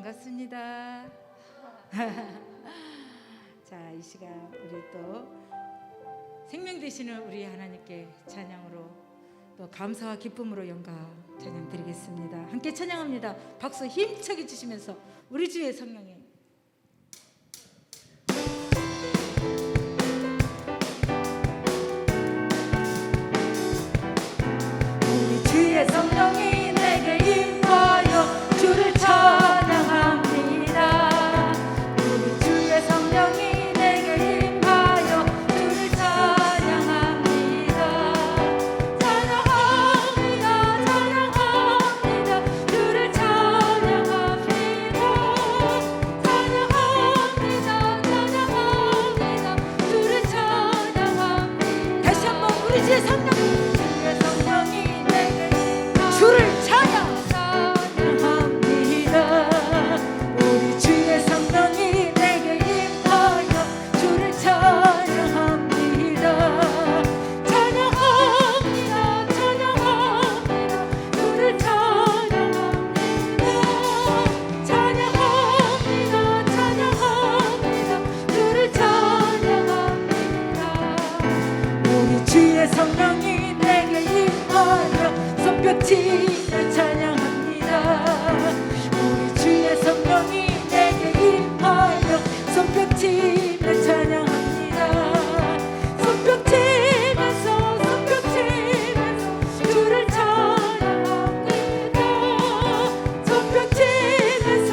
반갑습니다. 자, 이 시간 우리 또 생명 되시는 우리 하나님께 찬양으로 또 감사와 기쁨으로 영광 찬양 드리겠습니다. 함께 찬양합니다. 박수 힘차게 주시면서 우리 주의 성령이 우리 주의 성령이 내게 임하여 주를 찬양합니다. 우리 주의 성령이 내게 임하여 주를 찬양합니다. 찬양합니다. 찬양합니다. 주를 찬양합니다. 찬양합니다. 찬양합니다. 주를 찬양합니다. 다시 한번 우리 주의 성령 주를 찬양합니다. 우리 주의 성령이 내게 임하여 주를 찬양합니다. 찬양합니다. 찬양합니다. 주를 찬양합니다. 찬양합니다. 찬양합니다. 주를 찬양합니다. 우리 주의 성령이 내게 임하여 손뼉치며 찬양합니다. 우리 주의 성령이 내게 임하여 손뼉치며 찬양합니다. 손뼉치면서 주를 찬양합니다. 손뼉치면서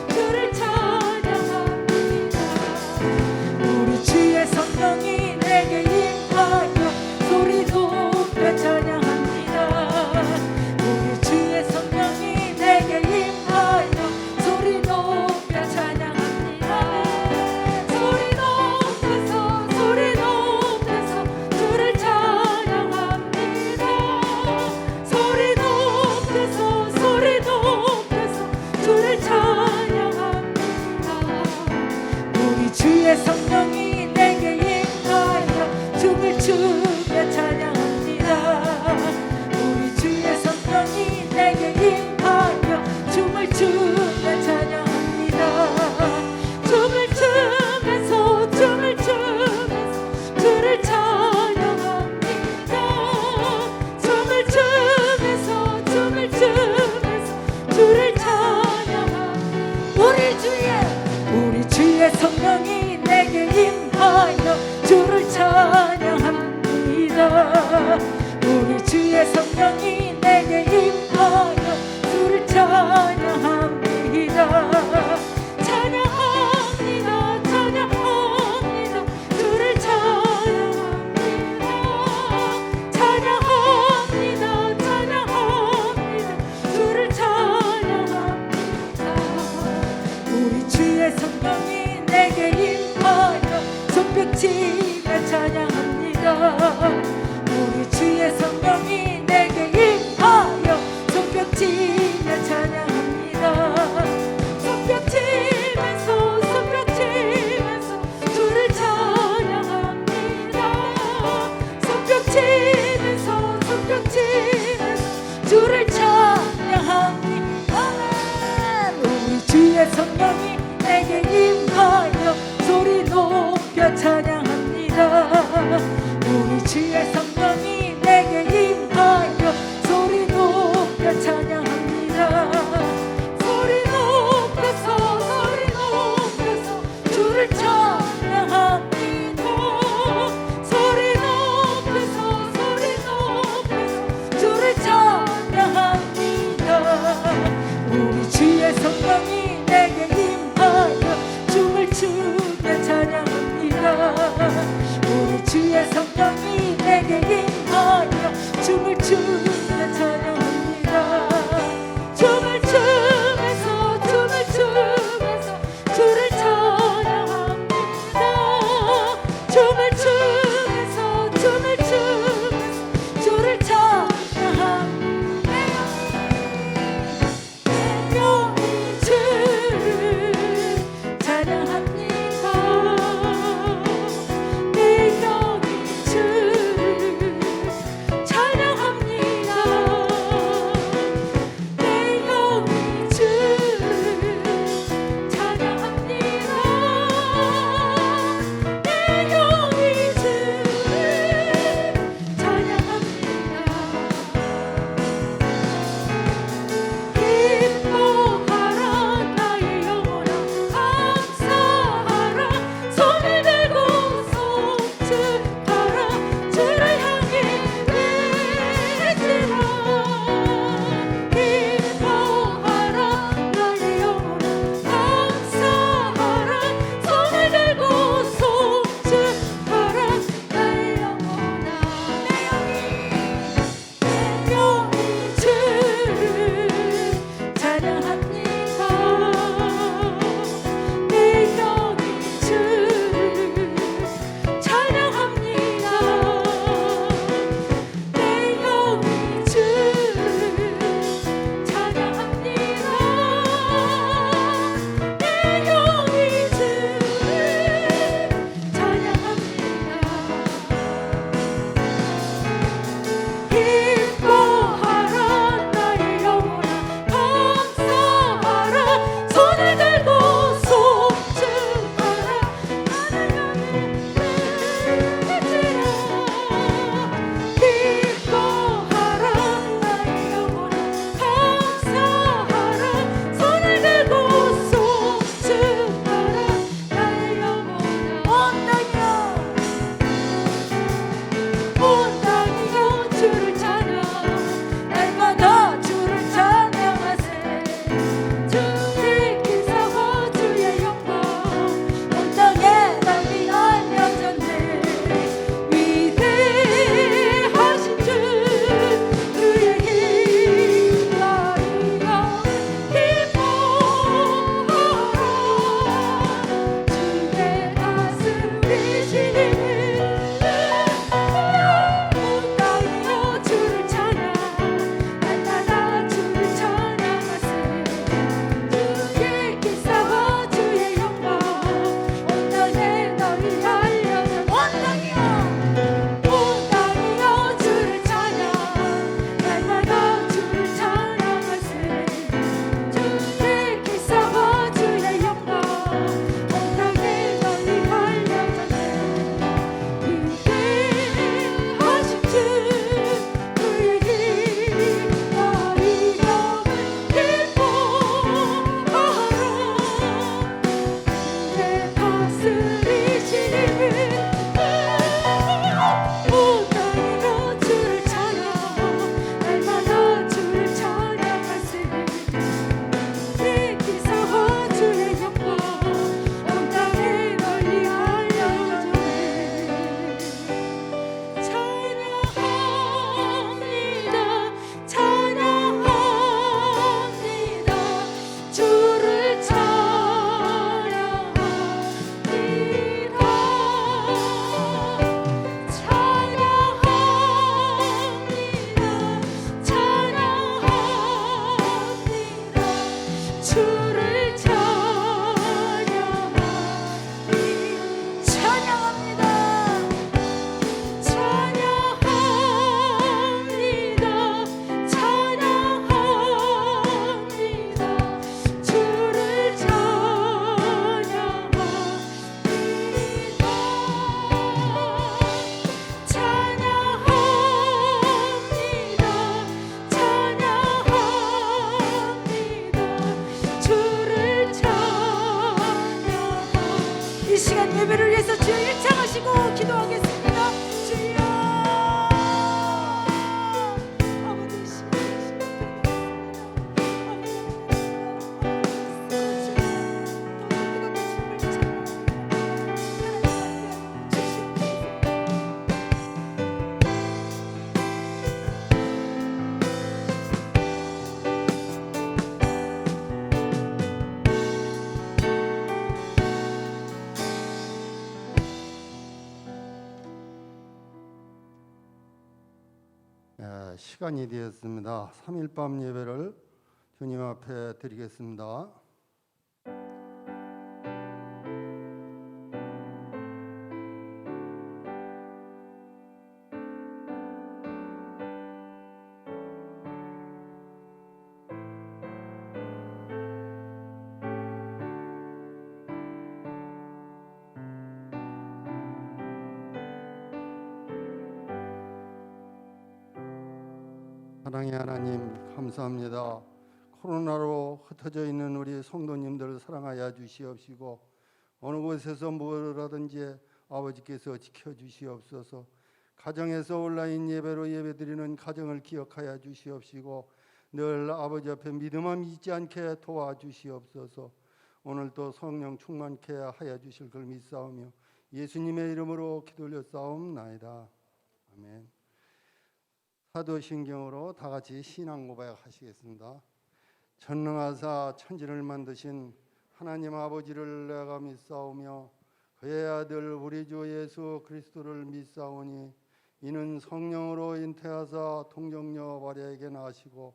주를 찬양합니다. 우리 주의 성령이 내게 임하여 소리 높여 찬양합니다. 우리 주의 성령이 내게 임하여 소리 높여 찬양합니다. 소리 높여서 주를 찬양합니다. 소리 높여서 주를 찬양합니다. 우리 주의 성령이 내게 임하여 춤을 추며 찬양합니다. 우리 주의 성령이 내게 임하여 춤을 추며 찬양합니다. 춤을 추면서 주를 찬양합니다. 춤을 추면서 주를 찬양합니다. 우리 주의 성령이 내게 임하여 주를 찬양합니다. 우리 주의 성령이 내게 임하여 주를 찬양합니다. 찬양합니다. 찬양합니다. 주를 찬양합니다. 찬양합니다. 찬양합니다. 주를 찬양합니다. 우리 주의 성령이 내게 임하여 손뼉치며 찬양합니다. 우리 주의 성령이 내게 임하여 손뼉치며 찬양합니다. 손뼉치면서 주를 찬양합니다. 손뼉치면서 주를 찬양합니다. 우리 주의 성령이 내게 임하여 소리 높여 찬양합니다. 우리 주의 예배를 위해서 주여 일창하시고 기도하겠습니다. 주여 아버지 시간이 되었습니다. 3일 밤 예배를 주님 앞에 드리겠습니다. 사랑의 하나님 감사합니다. 코로나로 흩어져 있는 우리 성도님들 사랑하여 주시옵시고 어느 곳에서 무엇하든지 아버지께서 지켜주시옵소서. 가정에서 온라인 예배로 예배드리는 가정을 기억하여 주시옵시고 늘 아버지 앞에 믿음만 잊지 않게 도와주시옵소서. 오늘도 성령 충만케 하여 주실 걸 믿사오며 예수님의 이름으로 기도 올려싸움나이다. 아멘. 사도신경으로 다 같이 신앙 고백하시겠습니다. 전능하사 천지를 만드신 하나님 아버지를 내가 믿사오며 그의 아들 우리 주 예수 그리스도를 믿사오니 이는 성령으로 잉태하사 동정녀 마리아에게 나시고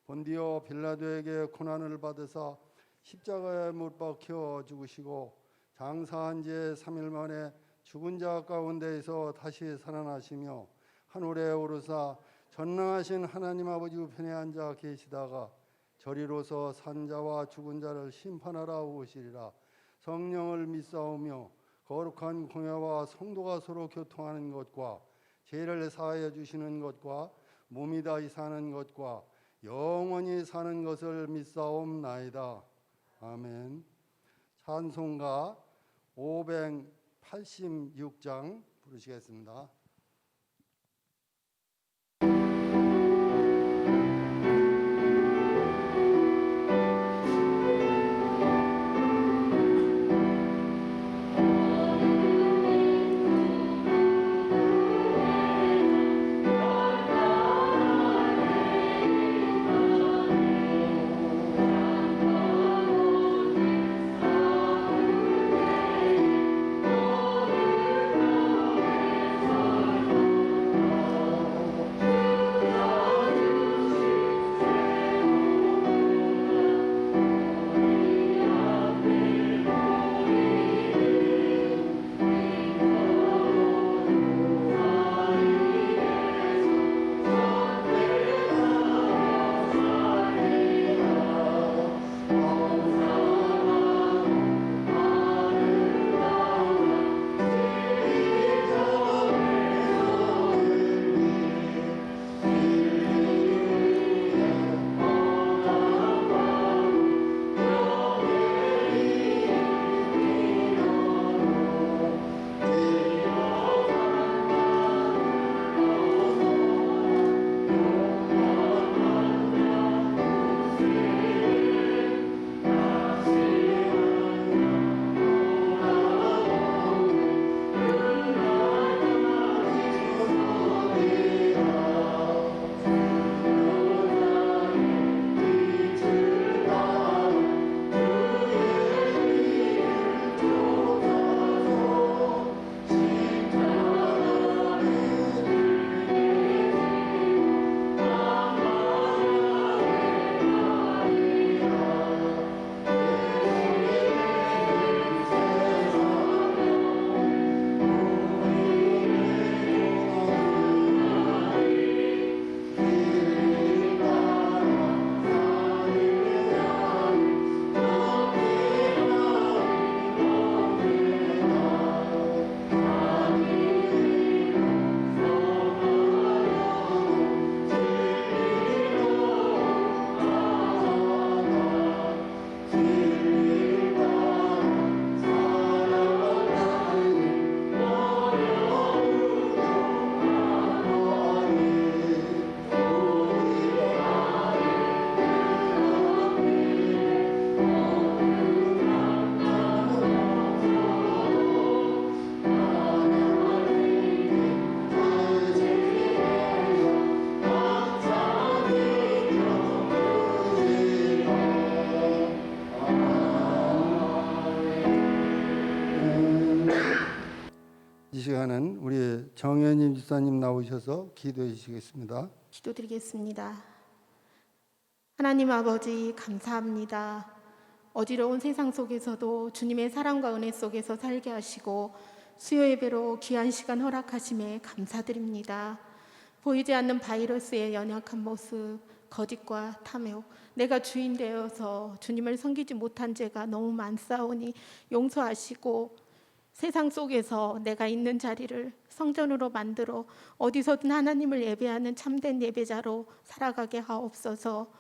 본디오 빌라도에게 고난을 받으사 십자가에 못 박혀 죽으시고 장사한 지 3일 만에 죽은 자 가운데에서 다시 살아나시며 하늘에 오르사 전능하신 하나님 아버지 우편에 앉아 계시다가 저리로서 산 자와 죽은 자를 심판하러 오시리라. 성령을 믿사오며 거룩한 공회와 성도가 서로 교통하는 것과 죄를 사하여 주시는 것과 몸이 다시 사는 것과 영원히 사는 것을 믿사옵나이다. 아멘. 찬송가 586장 부르시겠습니다. 이 시간은 우리 정현임 집사님 나오셔서 기도해 주시겠습니다. 기도드리겠습니다. 하나님 아버지 감사합니다. 어지러운 세상 속에서도 주님의 사랑과 은혜 속에서 살게 하시고 수요 예배로 귀한 시간 허락하심에 감사드립니다. 보이지 않는 바이러스의 연약한 모습, 거짓과 탐욕, 내가 주인 되어서 주님을 섬기지 못한 죄가 너무 많사오니 용서하시고 세상 속에서 내가 있는 자리를 성전으로 만들어 어디서든 하나님을 예배하는 참된 예배자로 살아가게 하옵소서.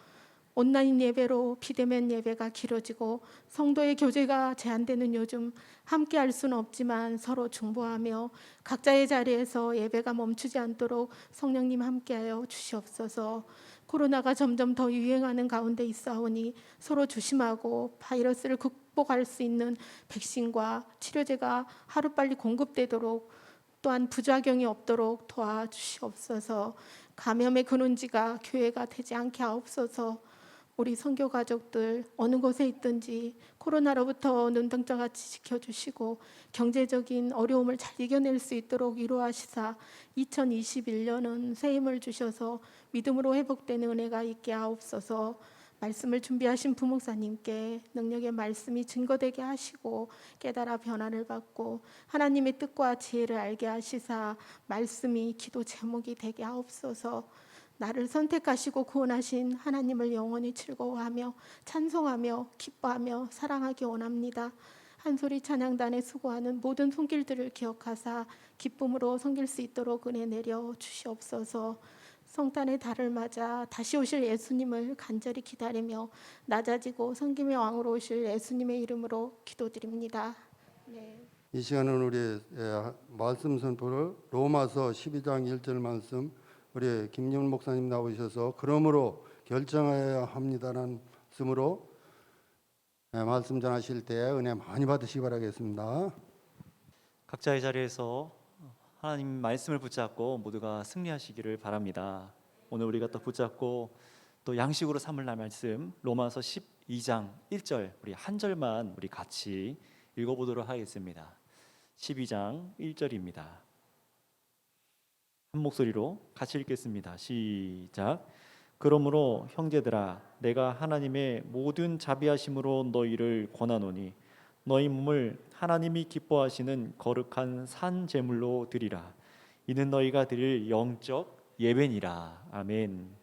온라인 예배로 비대면 예배가 길어지고 성도의 교제가 제한되는 요즘 함께 할 수는 없지만 서로 중보하며 각자의 자리에서 예배가 멈추지 않도록 성령님 함께하여 주시옵소서. 코로나가 점점 더 유행하는 가운데 있사오니 서로 조심하고 바이러스를 극복할 수 있는 백신과 치료제가 하루빨리 공급되도록 또한 부작용이 없도록 도와주시옵소서. 감염의 근원지가 교회가 되지 않게 하옵소서. 우리 선교 가족들 어느 곳에 있든지 코로나로부터 눈동자같이 지켜주시고 경제적인 어려움을 잘 이겨낼 수 있도록 위로하시사 2021년은 새 힘을 주셔서 믿음으로 회복되는 은혜가 있게 하옵소서. 말씀을 준비하신 부목사님께 능력의 말씀이 증거되게 하시고 깨달아 변화를 받고 하나님의 뜻과 지혜를 알게 하시사 말씀이 기도 제목이 되게 하옵소서. 나를 선택하시고 구원하신 하나님을 영원히 즐거워하며 찬송하며 기뻐하며 사랑하기 원합니다. 한소리 찬양단에 수고하는 모든 손길들을 기억하사 기쁨으로 섬길 수 있도록 은혜 내려 주시옵소서. 성탄의 달을 맞아 다시 오실 예수님을 간절히 기다리며 낮아지고 섬김의 왕으로 오실 예수님의 이름으로 기도드립니다. 네. 이 시간은 우리 말씀 선포를 로마서 12장 1절 말씀 우리 김윤 목사님 나오셔서 그러므로 결정해야 합니다라는 말씀으로 말씀 전하실 때 은혜 많이 받으시기 바라겠습니다. 각자의 자리에서 하나님 말씀을 붙잡고 모두가 승리하시기를 바랍니다. 오늘 우리가 또 붙잡고 또 양식으로 삼을 날 말씀 로마서 12장 1절 우리 한 절만 우리 같이 읽어보도록 하겠습니다. 12장 1절입니다. 한 목소리로 같이 읽겠습니다. 시작. 그러므로 형제들아 내가 하나님의 모든 자비하심으로 너희를 권하노니 너희 몸을 하나님이 기뻐하시는 거룩한 산 제물로 드리라. 이는 너희가 드릴 영적 예배니라. 아멘.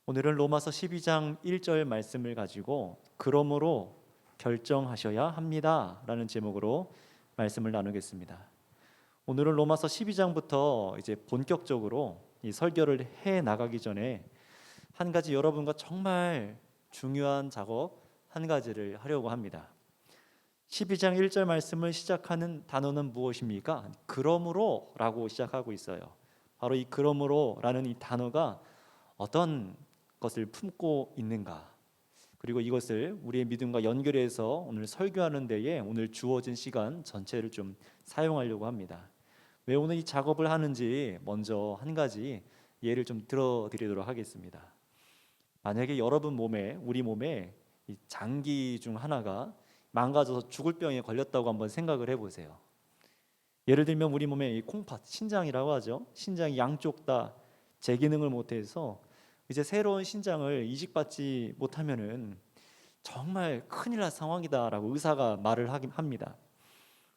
오늘은 로마서 12장 1절 말씀을 가지고 그러므로 결정하셔야 합니다 라는 제목으로 말씀을 나누겠습니다. 오늘은 로마서 12장부터 이제 본격적으로 이 설교를 해 나가기 전에 한 가지 여러분과 정말 중요한 작업 한 가지를 하려고 합니다. 12장 1절 말씀을 시작하는 단어는 무엇입니까? 그러므로 라고 시작하고 있어요. 바로 이 그러므로 라는 이 단어가 어떤 것을 품고 있는가, 그리고 이것을 우리의 믿음과 연결해서 오늘 설교하는 데에 오늘 주어진 시간 전체를 좀 사용하려고 합니다. 왜 오늘 이 작업을 하는지 먼저 한 가지 예를 좀 들어드리도록 하겠습니다. 만약에 여러분 몸에, 우리 몸에 이 장기 중 하나가 망가져서 죽을 병에 걸렸다고 한번 생각을 해보세요. 예를 들면 우리 몸에 이 콩팥, 신장이라고 하죠. 신장이 양쪽 다 제기능을 못해서 이제 새로운 신장을 이식받지 못하면은 정말 큰일 날 상황이다라고 의사가 말을 합니다.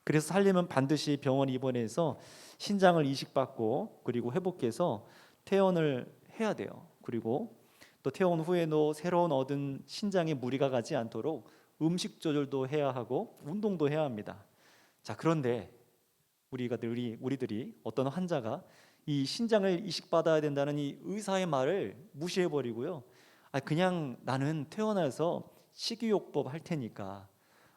그래서 살려면 반드시 병원 입원해서 신장을 이식받고 그리고 회복해서 퇴원을 해야 돼요. 그리고 또 퇴원 후에도 새로운 얻은 신장에 무리가 가지 않도록 음식 조절도 해야 하고 운동도 해야 합니다. 자, 그런데 우리들이 어떤 환자가 이 신장을 이식받아야 된다는 이 의사의 말을 무시해버리고요. 그냥 나는 퇴원해서 식이요법 할 테니까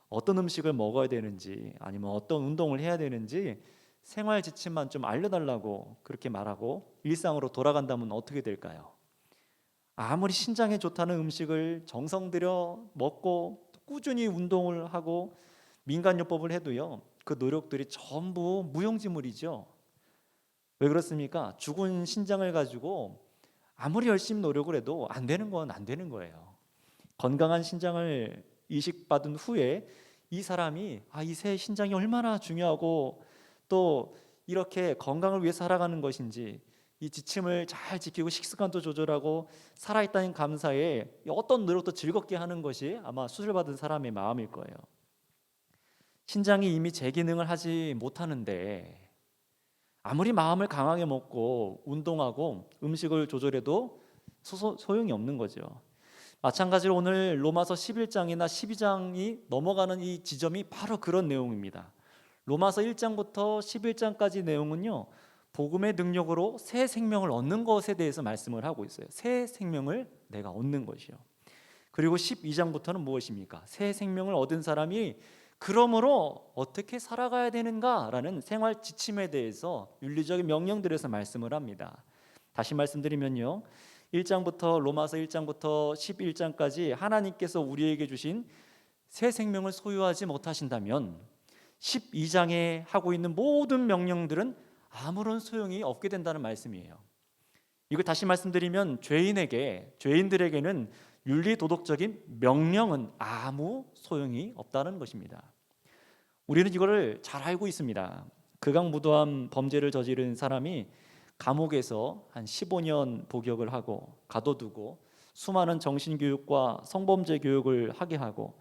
어떤 음식을 먹어야 되는지 아니면 어떤 운동을 해야 되는지 생활 지침만 좀 알려달라고 그렇게 말하고 일상으로 돌아간다면 어떻게 될까요? 아무리 신장에 좋다는 음식을 정성 들여 먹고 꾸준히 운동을 하고 민간요법을 해도요, 그 노력들이 전부 무용지물이죠. 왜 그렇습니까? 죽은 신장을 가지고 아무리 열심히 노력을 해도 안 되는 건 안 되는 거예요. 건강한 신장을 이식받은 후에 이 사람이 이 새 신장이 얼마나 중요하고 또 이렇게 건강을 위해 살아가는 것인지, 이 지침을 잘 지키고 식습관도 조절하고 살아있다는 감사에 어떤 노력도 즐겁게 하는 것이 아마 수술받은 사람의 마음일 거예요. 신장이 이미 제 기능을 하지 못하는데 아무리 마음을 강하게 먹고 운동하고 음식을 조절해도 소용이 없는 거죠. 마찬가지로 오늘 로마서 11장이나 12장이 넘어가는 이 지점이 바로 그런 내용입니다. 로마서 1장부터 11장까지 내용은요, 복음의 능력으로 새 생명을 얻는 것에 대해서 말씀을 하고 있어요. 새 생명을 내가 얻는 것이요. 그리고 12장부터는 무엇입니까? 새 생명을 얻은 사람이 그러므로 어떻게 살아가야 되는가라는 생활 지침에 대해서 윤리적인 명령들에서 말씀을 합니다. 다시 말씀드리면요, 1장부터 로마서 1장부터 11장까지 하나님께서 우리에게 주신 새 생명을 소유하지 못하신다면 12장에 하고 있는 모든 명령들은 아무런 소용이 없게 된다는 말씀이에요. 이걸 다시 말씀드리면 죄인들에게는 윤리 도덕적인 명령은 아무 소용이 없다는 것입니다. 우리는 이거를 잘 알고 있습니다. 극악무도한 범죄를 저지른 사람이 감옥에서 한 15년 복역을 하고 가둬두고 수많은 정신교육과 성범죄 교육을 하게 하고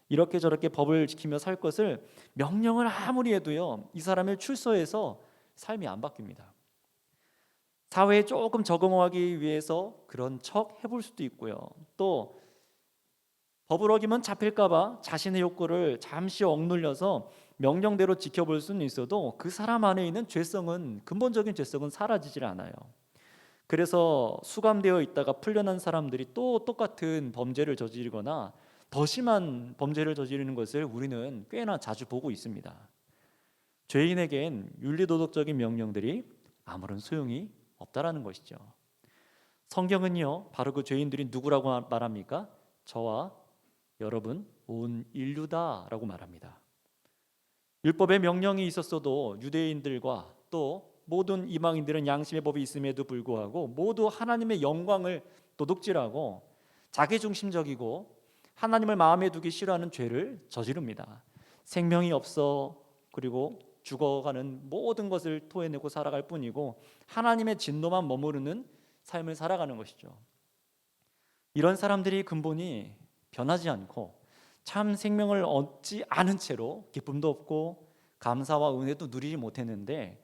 이렇게 저렇게 법을 지키며 살 것을 명령을 아무리 해도요, 이 사람의 출소해서 삶이 안 바뀝니다. 사회에 조금 적응하기 위해서 그런 척 해볼 수도 있고요. 또 법을 어기면 잡힐까봐 자신의 욕구를 잠시 억눌려서 명령대로 지켜볼 수는 있어도 그 사람 안에 있는 근본적인 죄성은 사라지질 않아요. 그래서 수감되어 있다가 풀려난 사람들이 또 똑같은 범죄를 저지르거나 더 심한 범죄를 저지르는 것을 우리는 꽤나 자주 보고 있습니다. 죄인에겐 윤리도덕적인 명령들이 아무런 소용이 없다라는 것이죠. 성경은요, 바로 그 죄인들이 누구라고 말합니까? 저와 여러분 온 인류다라고 말합니다. 율법의 명령이 있었어도 유대인들과 또 모든 이방인들은 양심의 법이 있음에도 불구하고 모두 하나님의 영광을 도둑질하고 자기중심적이고 하나님을 마음에 두기 싫어하는 죄를 저지릅니다. 생명이 없어 그리고 죽어가는 모든 것을 토해내고 살아갈 뿐이고 하나님의 진노만 머무르는 삶을 살아가는 것이죠. 이런 사람들이 근본이 변하지 않고 참 생명을 얻지 않은 채로 기쁨도 없고 감사와 은혜도 누리지 못했는데,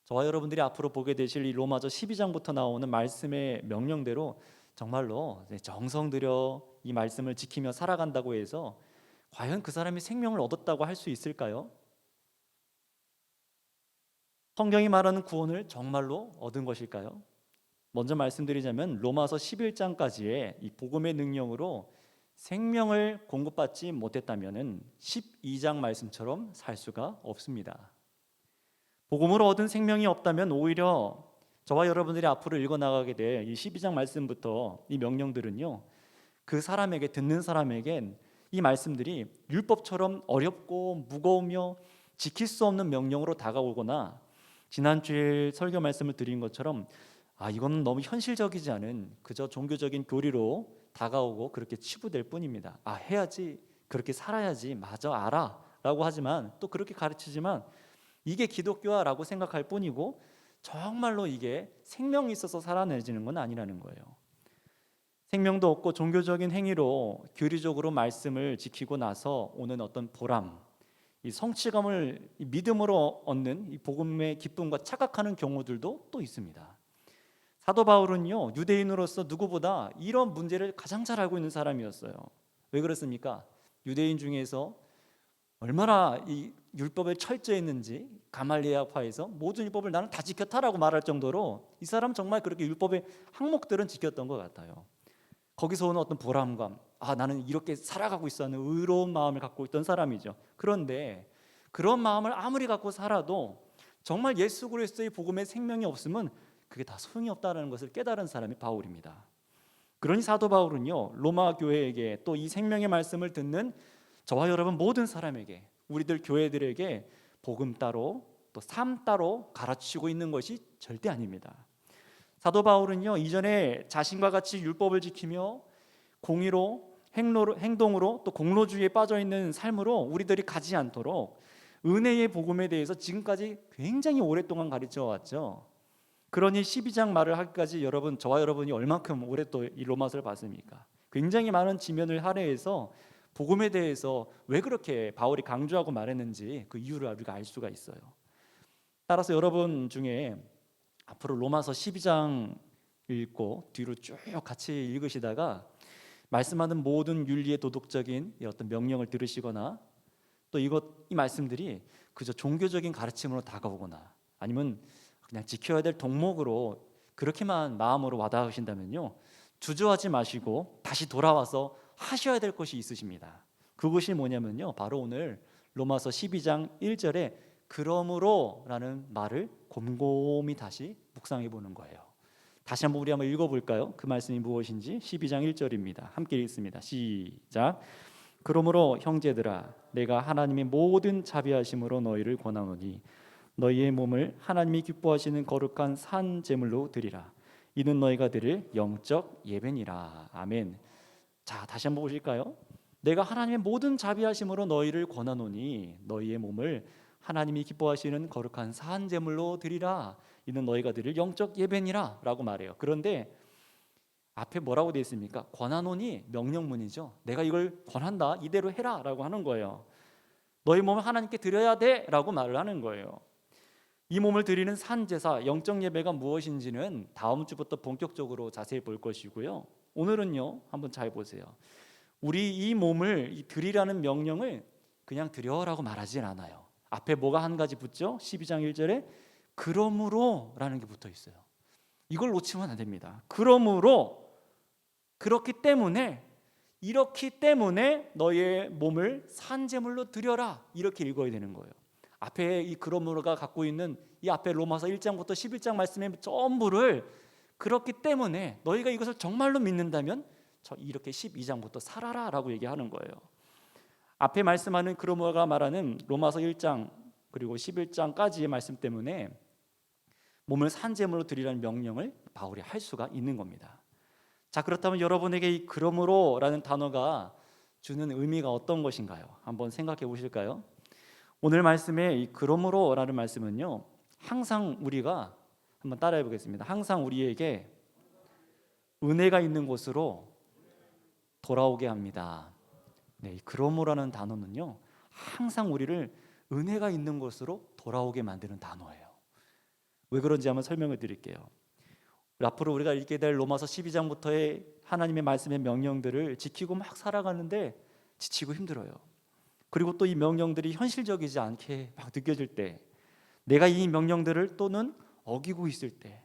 저와 여러분들이 앞으로 보게 되실 이 로마서 12장부터 나오는 말씀의 명령대로 정말로 정성 들여 이 말씀을 지키며 살아간다고 해서 과연 그 사람이 생명을 얻었다고 할 수 있을까요? 성경이 말하는 구원을 정말로 얻은 것일까요? 먼저 말씀드리자면 로마서 11장까지의 이 복음의 능력으로 생명을 공급받지 못했다면 12장 말씀처럼 살 수가 없습니다. 복음으로 얻은 생명이 없다면 오히려 저와 여러분들이 앞으로 읽어나가게 될 이 12장 말씀부터 이 명령들은요, 그 사람에게, 듣는 사람에겐 이 말씀들이 율법처럼 어렵고 무거우며 지킬 수 없는 명령으로 다가오거나 지난주에 설교 말씀을 드린 것처럼 이거는 너무 현실적이지 않은 그저 종교적인 교리로 다가오고 그렇게 치부될 뿐입니다. 해야지, 그렇게 살아야지, 맞아, 알아 라고 하지만 또 그렇게 가르치지만 이게 기독교라고 생각할 뿐이고 정말로 이게 생명이 있어서 살아내지는 건 아니라는 거예요. 생명도 없고 종교적인 행위로 교리적으로 말씀을 지키고 나서 오는 어떤 보람, 이 성취감을 이 믿음으로 얻는 이 복음의 기쁨과 착각하는 경우들도 또 있습니다. 사도 바울은요, 유대인으로서 누구보다 이런 문제를 가장 잘 알고 있는 사람이었어요. 왜 그렇습니까? 유대인 중에서 얼마나 이 율법에 철저했는지 가말리아파에서 모든 율법을 나는 다 지켰다라고 말할 정도로 이 사람 정말 그렇게 율법의 항목들은 지켰던 것 같아요. 거기서 오는 어떤 보람감, 나는 이렇게 살아가고 있어 하는 의로운 마음을 갖고 있던 사람이죠. 그런데 그런 마음을 아무리 갖고 살아도 정말 예수 그리스도의 복음에 생명이 없으면 그게 다 소용이 없다는 것을 깨달은 사람이 바울입니다. 그러니 사도 바울은요, 로마 교회에게 또 이 생명의 말씀을 듣는 저와 여러분 모든 사람에게, 우리들 교회들에게 복음 따로 또 삶 따로 가르치고 있는 것이 절대 아닙니다. 사도 바울은요, 이전에 자신과 같이 율법을 지키며 공의로 행동으로 또 공로주의에 빠져 있는 삶으로 우리들이 가지 않도록 은혜의 복음에 대해서 지금까지 굉장히 오랫동안 가르쳐 왔죠. 그러니 12장 말을 하기까지 저와 여러분이 얼만큼 오래 또 이 로마서를 봤습니까? 굉장히 많은 지면을 할애해서 복음에 대해서 왜 그렇게 바울이 강조하고 말했는지 그 이유를 우리가 알 수가 있어요. 따라서 여러분 중에 앞으로 로마서 12장 읽고 뒤로 쭉 같이 읽으시다가 말씀하는 모든 윤리의 도덕적인 어떤 명령을 들으시거나 또 이 말씀들이 그저 종교적인 가르침으로 다가오거나 아니면 그냥 지켜야 될 덕목으로 그렇게만 마음으로 와닿으신다면요, 주저하지 마시고 다시 돌아와서 하셔야 될 것이 있으십니다. 그것이 뭐냐면요, 바로 오늘 로마서 12장 1절에 그러므로 라는 말을 곰곰이 다시 묵상해 보는 거예요. 다시 한번 우리 한번 읽어볼까요? 그 말씀이 무엇인지. 12장 1절입니다. 함께 읽습니다. 시작. 그러므로 형제들아, 내가 하나님의 모든 자비하심으로 너희를 권하노니 너희의 몸을 하나님이 기뻐하시는 거룩한 산 제물로 드리라. 이는 너희가 드릴 영적 예배니라. 아멘. 자, 다시 한번 보실까요? 내가 하나님의 모든 자비하심으로 너희를 권하노니 너희의 몸을 하나님이 기뻐하시는 거룩한 산 제물로 드리라. 이는 너희가 드릴 영적 예배니라 라고 말해요. 그런데 앞에 뭐라고 되어 있습니까? 권하노니 명령문이죠. 내가 이걸 권한다, 이대로 해라 라고 하는 거예요. 너희 몸을 하나님께 드려야 돼 라고 말을 하는 거예요. 이 몸을 드리는 산제사, 영적 예배가 무엇인지는 다음 주부터 본격적으로 자세히 볼 것이고요. 오늘은요, 한번 잘 보세요. 우리 이 몸을 드리라는 명령을 그냥 드려라고 말하진 않아요. 앞에 뭐가 한 가지 붙죠? 12장 1절에 그러므로 라는 게 붙어 있어요. 이걸 놓치면 안 됩니다. 그러므로, 그렇기 때문에 너의 몸을 산제물로 드려라, 이렇게 읽어야 되는 거예요. 앞에 이 그러므로가 갖고 있는 이 앞에 로마서 1장부터 11장 말씀의 전부를 그렇기 때문에 너희가 이것을 정말로 믿는다면 이렇게 12장부터 살아라 라고 얘기하는 거예요. 앞에 말씀하는 그러므로가 말하는 로마서 1장 그리고 11장까지의 말씀 때문에 몸을 산제물로 드리라는 명령을 바울이 할 수가 있는 겁니다. 자, 그렇다면 여러분에게 이 그러므로라는 단어가 주는 의미가 어떤 것인가요? 한번 생각해 보실까요? 오늘 말씀에 이 그러므로라는 말씀은요, 항상 우리가 한번 따라해 보겠습니다. 항상 우리에게 은혜가 있는 곳으로 돌아오게 합니다. 네, 이 그러므로라는 단어는요, 항상 우리를 은혜가 있는 곳으로 돌아오게 만드는 단어예요. 왜 그런지 한번 설명을 드릴게요. 앞으로 우리가 읽게 될 로마서 12장부터의 하나님의 말씀의 명령들을 지키고 막 살아가는데 지치고 힘들어요. 그리고 또 이 명령들이 현실적이지 않게 막 느껴질 때, 내가 이 명령들을 또는 어기고 있을 때,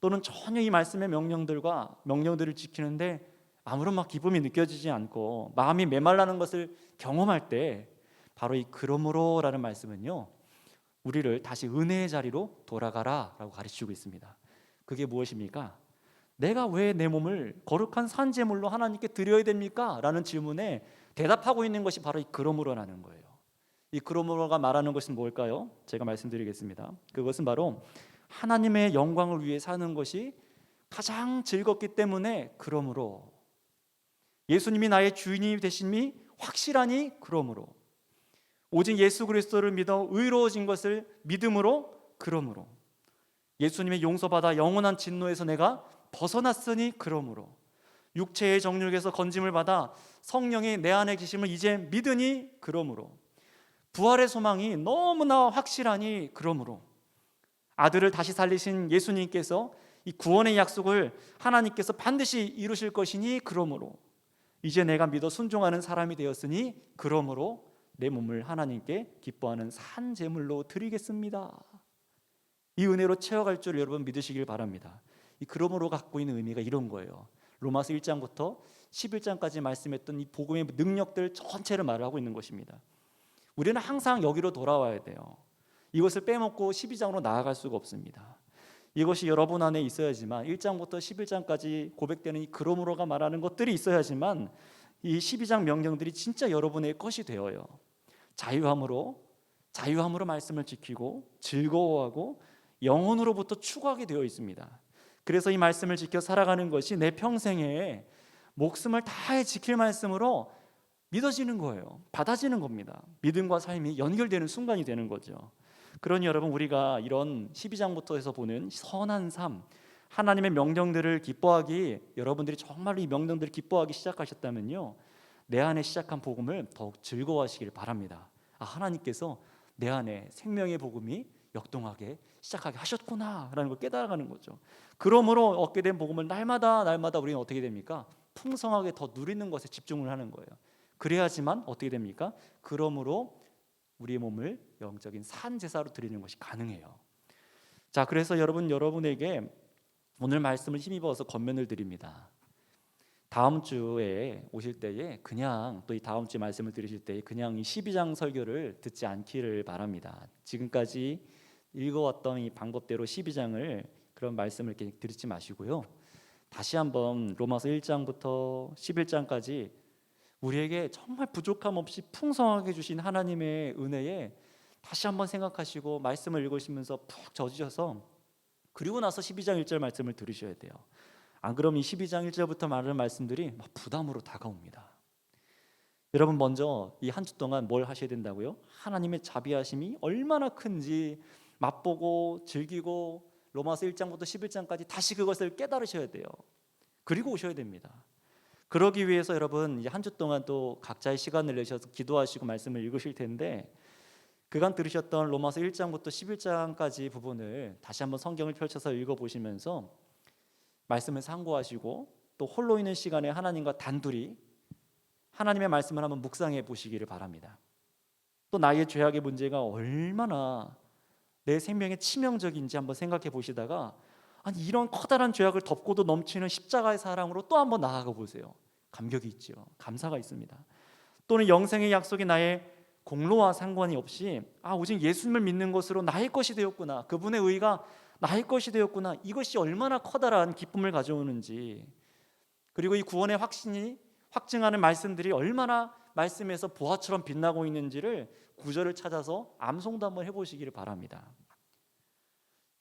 또는 전혀 이 말씀의 명령들을 지키는데 아무런 막 기쁨이 느껴지지 않고 마음이 메말라는 것을 경험할 때, 바로 이 그러므로라는 말씀은요, 우리를 다시 은혜의 자리로 돌아가라 라고 가르치고 있습니다. 그게 무엇입니까? 내가 왜 내 몸을 거룩한 산제물로 하나님께 드려야 됩니까? 라는 질문에 대답하고 있는 것이 바로 이 그러므로라는 거예요. 이 그러므로가 말하는 것은 뭘까요? 제가 말씀드리겠습니다. 그것은 바로 하나님의 영광을 위해 사는 것이 가장 즐겁기 때문에 그러므로, 예수님이 나의 주인이 되심이 확실하니 그러므로, 오직 예수 그리스도를 믿어 의로워진 것을 믿음으로 그러므로, 예수님의 용서받아 영원한 진노에서 내가 벗어났으니 그러므로, 육체의 정욕에서 건짐을 받아 성령이 내 안에 계심을 이제 믿으니 그러므로, 부활의 소망이 너무나 확실하니 그러므로, 아들을 다시 살리신 예수님께서 이 구원의 약속을 하나님께서 반드시 이루실 것이니 그러므로, 이제 내가 믿어 순종하는 사람이 되었으니 그러므로 내 몸을 하나님께 기뻐하는 산 제물로 드리겠습니다. 이 은혜로 채워갈 줄 여러분 믿으시길 바랍니다. 이 그러므로 갖고 있는 의미가 이런 거예요. 로마서 1장부터 11장까지 말씀했던 이 복음의 능력들 전체를 말하고 있는 것입니다. 우리는 항상 여기로 돌아와야 돼요. 이것을 빼먹고 12장으로 나아갈 수가 없습니다. 이것이 여러분 안에 있어야지만 1장부터 11장까지 고백되는 이 그러므로가 말하는 것들이 있어야지만 이 12장 명령들이 진짜 여러분의 것이 되어요. 자유함으로 말씀을 지키고 즐거워하고 영혼으로부터 추구하게 되어 있습니다. 그래서 이 말씀을 지켜 살아가는 것이 내 평생에 목숨을 다해 지킬 말씀으로 믿어지는 거예요. 받아지는 겁니다. 믿음과 삶이 연결되는 순간이 되는 거죠. 그러니 여러분, 우리가 이런 12장부터 해서 보는 선한 삶, 하나님의 명령들을 기뻐하기, 여러분들이 정말로 이 명령들을 기뻐하기 시작하셨다면요, 내 안에 시작한 복음을 더욱 즐거워하시길 바랍니다. 하나님께서 내 안에 생명의 복음이 역동하게 시작하게 하셨구나 라는 걸 깨달아가는 거죠. 그러므로 얻게 된 복음을 날마다 우리는 어떻게 됩니까? 풍성하게 더 누리는 것에 집중을 하는 거예요. 그래야지만 어떻게 됩니까? 그러므로 우리의 몸을 영적인 산 제사로 드리는 것이 가능해요. 자, 그래서 여러분에게 오늘 말씀을 힘입어서 권면을 드립니다. 다음 주에 오실 때에 그냥 또 이 다음 주 말씀을 들으실 때에 그냥 이 12장 설교를 듣지 않기를 바랍니다. 지금까지 읽어왔던 이 방법대로 12장을 그런 말씀을 이렇게 듣지 마시고요. 다시 한번 로마서 1장부터 11장까지 우리에게 정말 부족함 없이 풍성하게 주신 하나님의 은혜에 다시 한번 생각하시고 말씀을 읽으시면서 푹 젖으셔서 그리고 나서 12장 1절 말씀을 들으셔야 돼요. 안 그러면 이 12장 1절부터 말하는 말씀들이 막 부담으로 다가옵니다. 여러분, 먼저 이 한 주 동안 뭘 하셔야 된다고요? 하나님의 자비하심이 얼마나 큰지 맛보고 즐기고 로마서 1장부터 11장까지 다시 그것을 깨달으셔야 돼요. 그리고 오셔야 됩니다. 그러기 위해서 여러분, 한 주 동안 또 각자의 시간을 내셔서 기도하시고 말씀을 읽으실 텐데, 그간 들으셨던 로마서 1장부터 11장까지 부분을 다시 한번 성경을 펼쳐서 읽어보시면서 말씀을 상고하시고 또 홀로 있는 시간에 하나님과 단둘이 하나님의 말씀을 한번 묵상해 보시기를 바랍니다. 또 나의 죄악의 문제가 얼마나 내 생명에 치명적인지 한번 생각해 보시다가, 아니 이런 커다란 죄악을 덮고도 넘치는 십자가의 사랑으로 또 한번 나아가 보세요. 감격이 있죠. 감사가 있습니다. 또는 영생의 약속이 나의 공로와 상관이 없이 오직 예수님을 믿는 것으로 나의 것이 되었구나, 그분의 의가 나의 것이 되었구나, 이것이 얼마나 커다란 기쁨을 가져오는지, 그리고 이 구원의 확신이 확증하는 말씀들이 얼마나 말씀에서 보화처럼 빛나고 있는지를 구절을 찾아서 암송도 한번 해보시기를 바랍니다.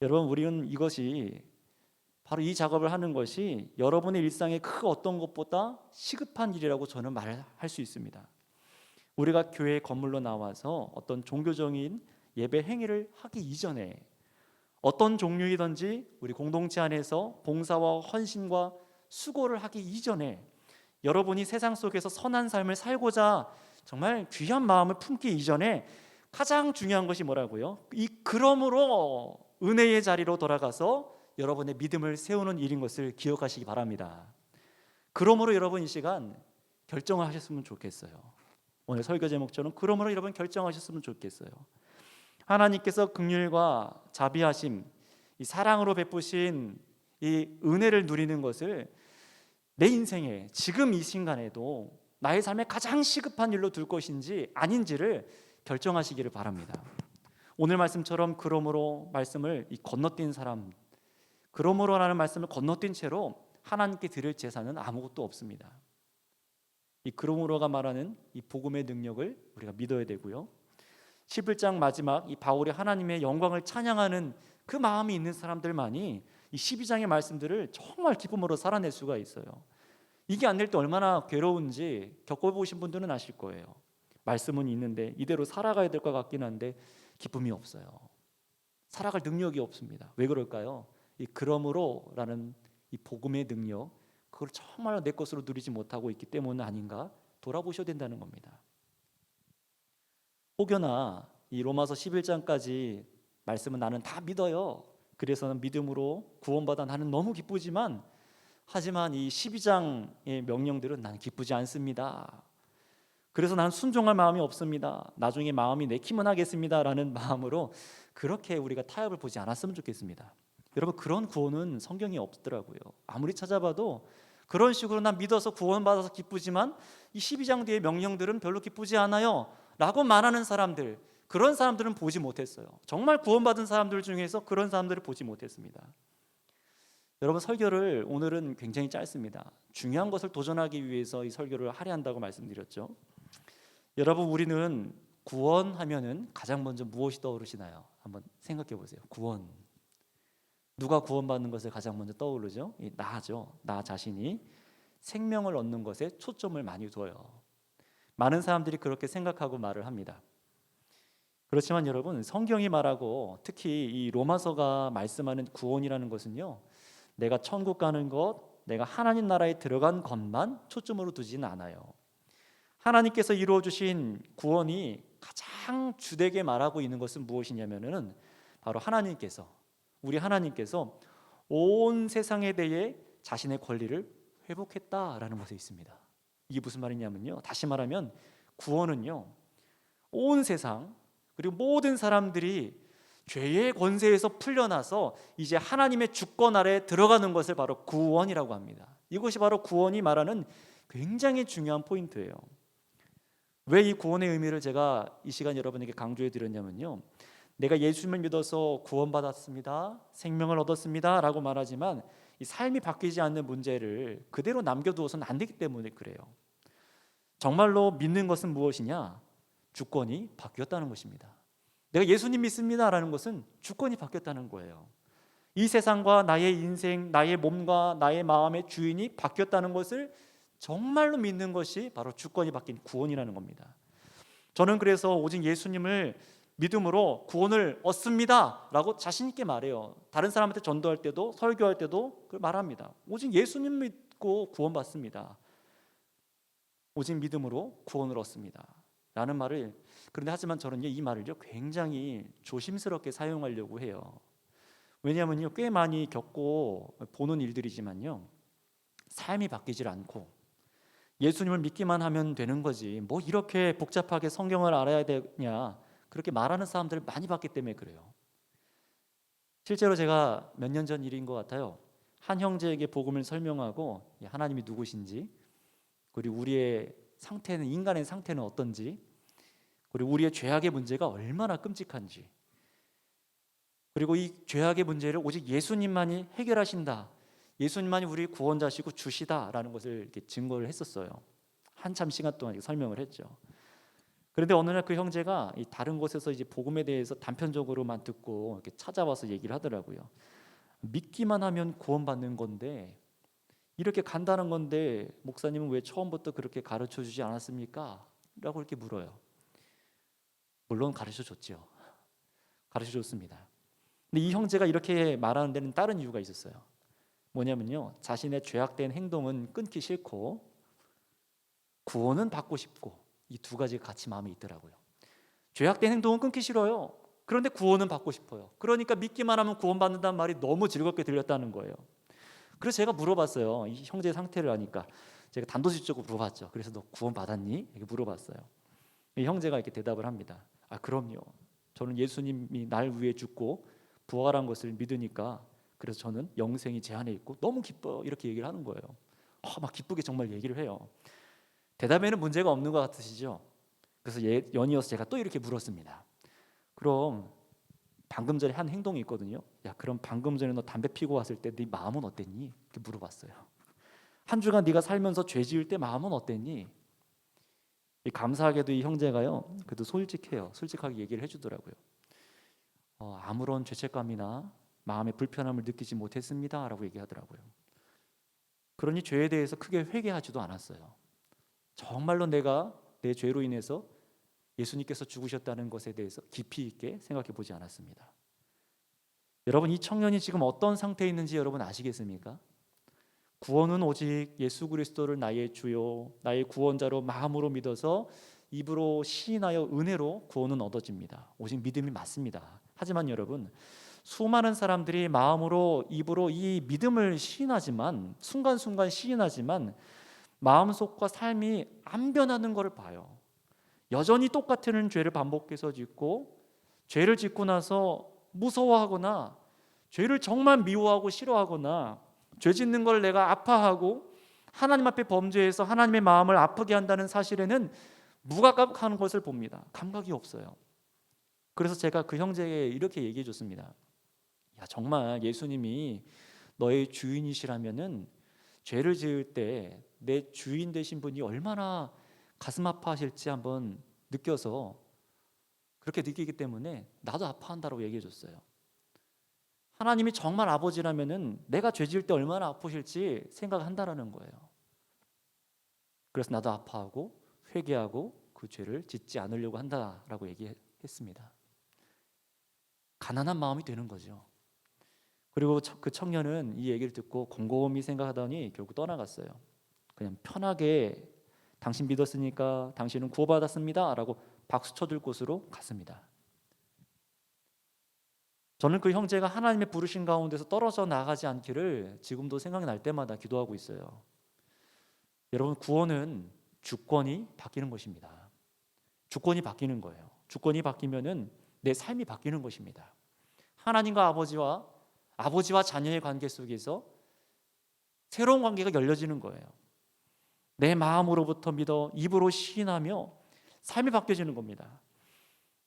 여러분, 우리는 이것이 바로 이 작업을 하는 것이 여러분의 일상의 그 어떤 것보다 시급한 일이라고 저는 말할 수 있습니다. 우리가 교회 건물로 나와서 어떤 종교적인 예배 행위를 하기 이전에 어떤 종류이든지 우리 공동체 안에서 봉사와 헌신과 수고를 하기 이전에 여러분이 세상 속에서 선한 삶을 살고자 정말 귀한 마음을 품기 이전에 가장 중요한 것이 뭐라고요? 그러므로 은혜의 자리로 돌아가서 여러분의 믿음을 세우는 일인 것을 기억하시기 바랍니다. 그러므로 여러분 이 시간 결정을 하셨으면 좋겠어요. 오늘 설교 제목처럼 그러므로 여러분 결정하셨으면 좋겠어요. 하나님께서 긍휼과 자비하심, 이 사랑으로 베푸신 이 은혜를 누리는 것을 내 인생에 지금 이 순간에도 나의 삶에 가장 시급한 일로 둘 것인지 아닌지를 결정하시기를 바랍니다. 오늘 말씀처럼 그러므로 말씀을 건너뛴 사람, 그러므로라는 말씀을 건너뛴 채로 하나님께 드릴 제사는 아무것도 없습니다. 이 그러므로가 말하는 이 복음의 능력을 우리가 믿어야 되고요. 11장 마지막 이 바울이 하나님의 영광을 찬양하는 그 마음이 있는 사람들만이 이 12장의 말씀들을 정말 기쁨으로 살아낼 수가 있어요. 이게 안 될 때 얼마나 괴로운지 겪어보신 분들은 아실 거예요. 말씀은 있는데 이대로 살아가야 될 것 같긴 한데 기쁨이 없어요. 살아갈 능력이 없습니다. 왜 그럴까요? 이 그러므로라는 이 복음의 능력, 그걸 정말 내 것으로 누리지 못하고 있기 때문 아닌가 돌아보셔야 된다는 겁니다. 혹여나 이 로마서 11장까지 말씀은 나는 다 믿어요. 그래서 믿음으로 구원받아 나는 너무 기쁘지만, 하지만 이 12장의 명령들은 나는 기쁘지 않습니다. 그래서 나는 순종할 마음이 없습니다. 나중에 마음이 내키면 하겠습니다 라는 마음으로 그렇게 우리가 타협을 보지 않았으면 좋겠습니다. 여러분, 그런 구원은 성경에 없더라고요. 아무리 찾아봐도 그런 식으로 난 믿어서 구원받아서 기쁘지만 이 12장 뒤의 명령들은 별로 기쁘지 않아요 라고 말하는 사람들, 그런 사람들은 보지 못했어요. 정말 구원받은 사람들 중에서 그런 사람들을 보지 못했습니다. 여러분, 설교를 오늘은 굉장히 짧습니다. 중요한 것을 도전하기 위해서 이 설교를 하려 한다고 말씀드렸죠. 여러분, 우리는 구원하면은 가장 먼저 무엇이 떠오르시나요? 한번 생각해 보세요. 구원. 누가 구원받는 것을 가장 먼저 떠오르죠? 나죠. 나 자신이 생명을 얻는 것에 초점을 많이 둬요. 많은 사람들이 그렇게 생각하고 말을 합니다. 그렇지만 여러분, 성경이 말하고 특히 이 로마서가 말씀하는 구원이라는 것은요, 내가 천국 가는 것, 내가 하나님 나라에 들어간 것만 초점으로 두지는 않아요. 하나님께서 이루어 주신 구원이 가장 주되게 말하고 있는 것은 무엇이냐면은 바로 우리 하나님께서 온 세상에 대해 자신의 권리를 회복했다라는 것에 있습니다. 이게 무슨 말이냐면요, 다시 말하면 구원은요, 온 세상 그리고 모든 사람들이 죄의 권세에서 풀려나서 이제 하나님의 주권 아래에 들어가는 것을 바로 구원이라고 합니다. 이것이 바로 구원이 말하는 굉장히 중요한 포인트예요. 왜 이 구원의 의미를 제가 이 시간 여러분에게 강조해 드렸냐면요, 내가 예수님을 믿어서 구원받았습니다, 생명을 얻었습니다 라고 말하지만 이 삶이 바뀌지 않는 문제를 그대로 남겨두어서는 안 되기 때문에 그래요. 정말로 믿는 것은 무엇이냐? 주권이 바뀌었다는 것입니다. 내가 예수님 믿습니다라는 것은 주권이 바뀌었다는 거예요. 이 세상과 나의 인생, 나의 몸과 나의 마음의 주인이 바뀌었다는 것을 정말로 믿는 것이 바로 주권이 바뀐 구원이라는 겁니다. 저는 그래서 오직 예수님을 믿음으로 구원을 얻습니다 라고 자신 있게 말해요. 다른 사람한테 전도할 때도 설교할 때도 그걸 말합니다. 오직 예수님 믿고 구원받습니다. 오직 믿음으로 구원을 얻습니다 라는 말을, 그런데 하지만 저는 이 말을요 굉장히 조심스럽게 사용하려고 해요. 왜냐하면요, 꽤 많이 겪고 보는 일들이지만요, 삶이 바뀌질 않고 예수님을 믿기만 하면 되는 거지 뭐 이렇게 복잡하게 성경을 알아야 되냐, 그렇게 말하는 사람들을 많이 봤기 때문에 그래요. 실제로 제가 몇 년 전 일인 것 같아요. 한 형제에게 복음을 설명하고 하나님이 누구신지, 그리고 우리의 상태는, 인간의 상태는 어떤지, 그리고 우리의 죄악의 문제가 얼마나 끔찍한지, 그리고 이 죄악의 문제를 오직 예수님만이 해결하신다, 예수님만이 우리 구원자시고 주시다라는 것을 이렇게 증거를 했었어요. 한참 시간 동안 이렇게 설명을 했죠. 그런데 어느 날 그 형제가 이 다른 곳에서 이제 복음에 대해서 단편적으로만 듣고 이렇게 찾아와서 얘기를 하더라고요. 믿기만 하면 구원받는 건데, 이렇게 간단한 건데 목사님은 왜 처음부터 그렇게 가르쳐 주지 않았습니까? 라고 이렇게 물어요. 물론 가르쳐 줬죠. 가르쳐 줬습니다. 근데 이 형제가 이렇게 말하는 데는 다른 이유가 있었어요. 뭐냐면요, 자신의 죄악된 행동은 끊기 싫고 구원은 받고 싶고, 이 두 가지가 같이 마음에 있더라고요. 죄악된 행동은 끊기 싫어요. 그런데 구원은 받고 싶어요. 그러니까 믿기만 하면 구원받는다는 말이 너무 즐겁게 들렸다는 거예요. 그래서 제가 물어봤어요. 이 형제의 상태를 아니까 제가 단도직입적으로 물어봤죠. 그래서 너 구원받았니? 이렇게 물어봤어요. 이 형제가 이렇게 대답을 합니다. 아, 그럼요. 저는 예수님이 날 위해 죽고 부활한 것을 믿으니까 그래서 저는 영생이 제 안에 있고 너무 기뻐요. 이렇게 얘기를 하는 거예요. 막 기쁘게 정말 얘기를 해요. 대답에는 문제가 없는 것 같으시죠? 그래서 연이어서 제가 또 이렇게 물었습니다. 그럼 방금 전에 한 행동이 있거든요. 야, 그럼 방금 전에 너 담배 피고 왔을 때 네 마음은 어땠니? 이렇게 물어봤어요. 한 주간 네가 살면서 죄 지을 때 마음은 어땠니? 감사하게도 이 형제가요, 그래도 솔직해요. 솔직하게 얘기를 해주더라고요. 아무런 죄책감이나 마음의 불편함을 느끼지 못했습니다라고 얘기하더라고요. 그러니 죄에 대해서 크게 회개하지도 않았어요. 정말로 내가 내 죄로 인해서 예수님께서 죽으셨다는 것에 대해서 깊이 있게 생각해 보지 않았습니다. 여러분, 이 청년이 지금 어떤 상태에 있는지 여러분 아시겠습니까? 구원은 오직 예수 그리스도를 나의 주요, 나의 구원자로 마음으로 믿어서 입으로 시인하여 은혜로 구원은 얻어집니다. 오직 믿음이 맞습니다. 하지만 여러분, 수많은 사람들이 마음으로, 입으로 이 믿음을 시인하지만, 순간순간 시인하지만 마음속과 삶이 안 변하는 것을 봐요. 여전히 똑같은 죄를 반복해서 짓고, 죄를 짓고 나서 무서워하거나 죄를 정말 미워하고 싫어하거나 죄 짓는 걸 내가 아파하고 하나님 앞에 범죄해서 하나님의 마음을 아프게 한다는 사실에는 무감각한 것을 봅니다. 감각이 없어요. 그래서 제가 그 형제에게 이렇게 얘기해 줬습니다. 야, 정말 예수님이 너의 주인이시라면은 죄를 지을 때 내 주인 되신 분이 얼마나 가슴 아파하실지 한번 느껴서 그렇게 느끼기 때문에 나도 아파한다고 얘기해 줬어요. 하나님이 정말 아버지라면은 내가 죄 지을 때 얼마나 아프실지 생각한다라는 거예요. 그래서 나도 아파하고 회개하고 그 죄를 짓지 않으려고 한다라고 얘기했습니다. 가난한 마음이 되는 거죠. 그리고 그 청년은 이 얘기를 듣고 곰곰이 생각하더니 결국 떠나갔어요. 그냥 편하게 당신 믿었으니까 당신은 구원받았습니다 라고 박수 쳐줄 곳으로 갔습니다. 저는 그 형제가 하나님의 부르신 가운데서 떨어져 나가지 않기를 지금도 생각날 때마다 기도하고 있어요. 여러분, 구원은 주권이 바뀌는 것입니다. 주권이 바뀌는 거예요. 주권이 바뀌면은 내 삶이 바뀌는 것입니다. 하나님과 아버지와 자녀의 관계 속에서 새로운 관계가 열려지는 거예요. 내 마음으로부터 믿어 입으로 시인하며 삶이 바뀌어지는 겁니다.